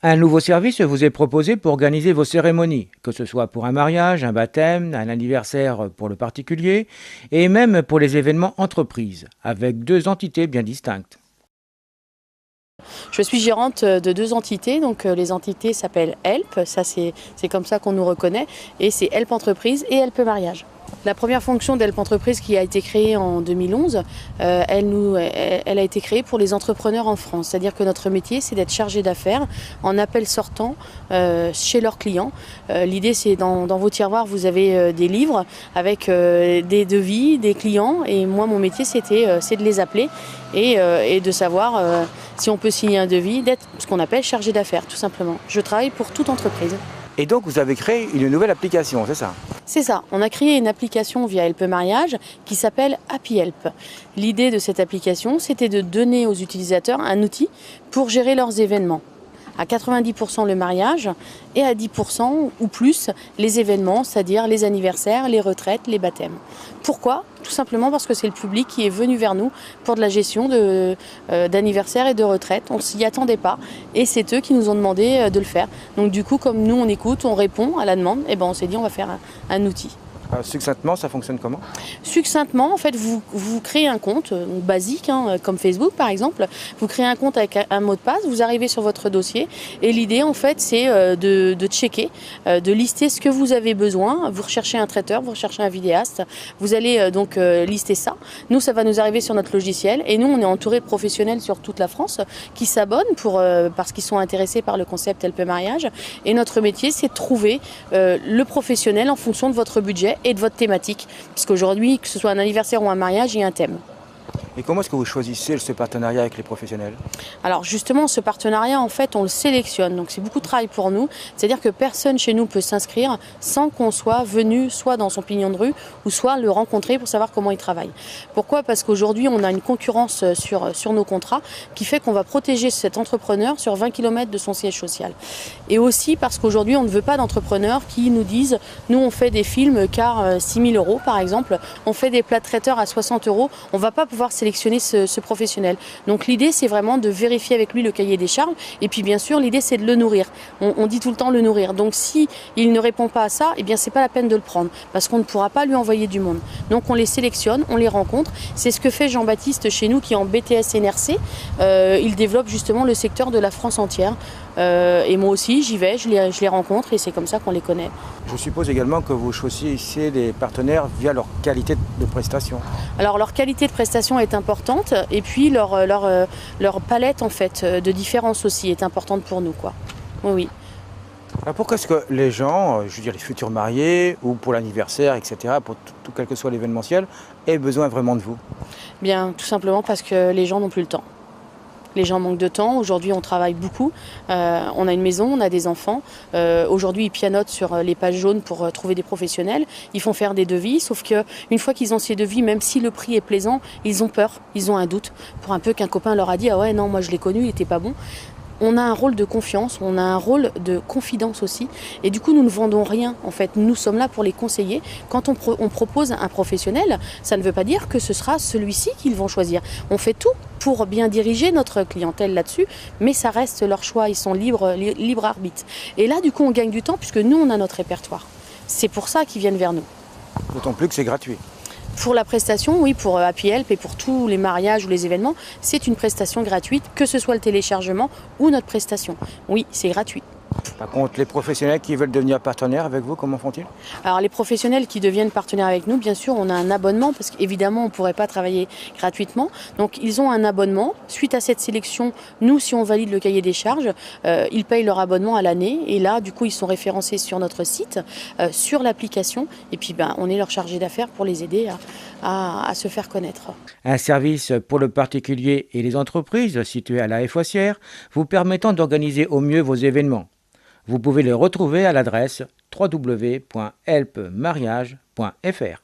Un nouveau service vous est proposé pour organiser vos cérémonies, que ce soit pour un mariage, un baptême, un anniversaire pour le particulier, et même pour les événements entreprises, avec deux entités bien distinctes. Je suis gérante de deux entités, donc les entités s'appellent Help, ça c'est comme ça qu'on nous reconnaît, et c'est Help Entreprise et Help Mariage. La première fonction d'Help Entreprise qui a été créée en 2011, elle a été créée pour les entrepreneurs en France. C'est-à-dire que notre métier, c'est d'être chargé d'affaires en appel sortant chez leurs clients. L'idée, c'est dans vos tiroirs, vous avez des livres avec des devis, des clients. Et moi, mon métier, c'est de les appeler et de savoir si on peut signer un devis, d'être ce qu'on appelle chargé d'affaires, tout simplement. Je travaille pour toute entreprise. Et donc vous avez créé une nouvelle application, c'est ça? C'est ça, on a créé une application via Help Mariage qui s'appelle Happy Help. L'idée de cette application, c'était de donner aux utilisateurs un outil pour gérer leurs événements. À 90% le mariage et à 10% ou plus les événements, c'est-à-dire les anniversaires, les retraites, les baptêmes. Pourquoi? Tout simplement parce que c'est le public qui est venu vers nous pour de la gestion d'anniversaires et de retraites. On ne s'y attendait pas et c'est eux qui nous ont demandé de le faire. Donc du coup, comme nous on écoute, on répond à la demande, et ben on s'est dit on va faire un outil. Succinctement, ça fonctionne comment? Succinctement, en fait, vous créez un compte basique, comme Facebook par exemple. Vous créez un compte avec un mot de passe, vous arrivez sur votre dossier et l'idée, en fait, c'est de checker, de lister ce que vous avez besoin. Vous recherchez un traiteur, vous recherchez un vidéaste, vous allez donc lister ça. Nous, ça va nous arriver sur notre logiciel et nous, on est entouré de professionnels sur toute la France qui s'abonnent parce qu'ils sont intéressés par le concept Help Mariage. Et notre métier, c'est de trouver le professionnel en fonction de votre budget et de votre thématique. Parce qu'aujourd'hui, que ce soit un anniversaire ou un mariage, il y a un thème. Et comment est-ce que vous choisissez ce partenariat avec les professionnels? Alors justement, ce partenariat, en fait, on le sélectionne. Donc c'est beaucoup de travail pour nous. C'est-à-dire que personne chez nous peut s'inscrire sans qu'on soit venu soit dans son pignon de rue ou soit le rencontrer pour savoir comment il travaille. Pourquoi? Parce qu'aujourd'hui, on a une concurrence sur nos contrats qui fait qu'on va protéger cet entrepreneur sur 20 km de son siège social. Et aussi parce qu'aujourd'hui, on ne veut pas d'entrepreneurs qui nous disent « Nous, on fait des films car 6 000 € par exemple, on fait des plats traiteurs à 60 €, on ne va pas pouvoir sélectionner ce professionnel. » Donc l'idée, c'est vraiment de vérifier avec lui le cahier des charges. Et puis bien sûr, l'idée, c'est de le nourrir. On dit tout le temps le nourrir. Donc si il ne répond pas à ça, eh bien c'est pas la peine de le prendre parce qu'on ne pourra pas lui envoyer du monde. Donc on les sélectionne, on les rencontre. C'est ce que fait Jean-Baptiste chez nous qui est en BTS NRC. Il développe justement le secteur de la France entière. Et moi aussi, j'y vais, je les rencontre et c'est comme ça qu'on les connaît. Je suppose également que vous choisissez des partenaires via leur qualité de prestation. Alors leur qualité de prestation est importante et puis leur palette en fait de différence aussi est importante pour nous, quoi. Oui, oui. Alors pourquoi est-ce que les gens, je veux dire les futurs mariés ou pour l'anniversaire, etc., pour tout quel que soit l'événementiel, aient besoin vraiment de vous? Bien, tout simplement parce que les gens n'ont plus le temps. Les gens manquent de temps. Aujourd'hui, on travaille beaucoup. On a une maison, on a des enfants. Aujourd'hui, ils pianotent sur les pages jaunes pour trouver des professionnels. Ils font faire des devis, sauf qu'une fois qu'ils ont ces devis, même si le prix est plaisant, ils ont peur, ils ont un doute. Pour un peu qu'un copain leur a dit « Ah ouais, non, moi je l'ai connu, il n'était pas bon ». On a un rôle de confiance, on a un rôle de confidence aussi. Et du coup, nous ne vendons rien, en fait. Nous sommes là pour les conseiller. Quand on propose un professionnel, ça ne veut pas dire que ce sera celui-ci qu'ils vont choisir. On fait tout pour bien diriger notre clientèle là-dessus, mais ça reste leur choix. Ils sont libre arbitre. Et là, du coup, on gagne du temps puisque nous, on a notre répertoire. C'est pour ça qu'ils viennent vers nous. D'autant plus que c'est gratuit. Pour la prestation, oui, pour Happy Help et pour tous les mariages ou les événements, c'est une prestation gratuite, que ce soit le téléchargement ou notre prestation. Oui, c'est gratuit. Par contre, les professionnels qui veulent devenir partenaires avec vous, comment font-ils? Alors les professionnels qui deviennent partenaires avec nous, bien sûr, on a un abonnement parce qu'évidemment, on ne pourrait pas travailler gratuitement. Donc ils ont un abonnement. Suite à cette sélection, nous, si on valide le cahier des charges, ils payent leur abonnement à l'année. Et là, du coup, ils sont référencés sur notre site, sur l'application. Et puis, on est leur chargé d'affaires pour les aider à se faire connaître. Un service pour le particulier et les entreprises situé à La Haye-Fossière, vous permettant d'organiser au mieux vos événements. Vous pouvez les retrouver à l'adresse www.helpmariage.fr.